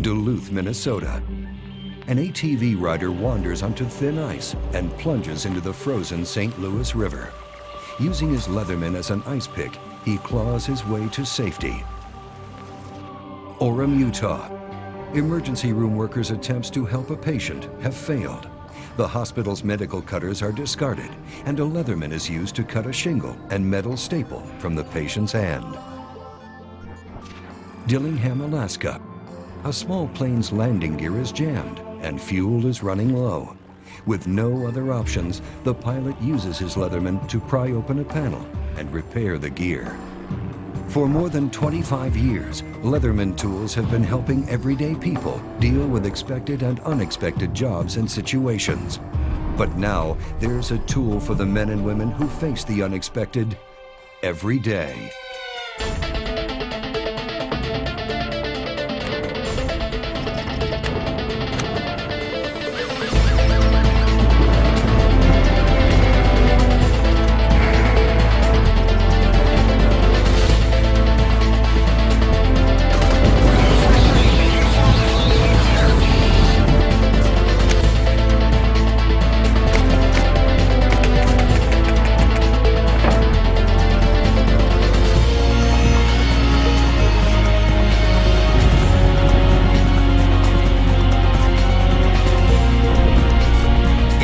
Duluth, Minnesota. An ATV rider wanders onto thin ice and plunges into the frozen St. Louis River. Using his Leatherman as an ice pick, he claws his way to safety. Orem, Utah. Emergency room workers' attempts to help a patient have failed. The hospital's medical cutters are discarded, and a Leatherman is used to cut a shingle and metal staple from the patient's hand. Dillingham, Alaska. A small plane's landing gear is jammed, and fuel is running low. With no other options, the pilot uses his Leatherman to pry open a panel and repair the gear. For more than 25 years, Leatherman tools have been helping everyday people deal with expected and unexpected jobs and situations. But now, there's a tool for the men and women who face the unexpected every day.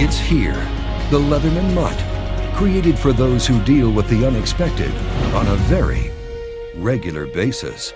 It's here, the Leatherman MUT, created for those who deal with the unexpected on a very regular basis.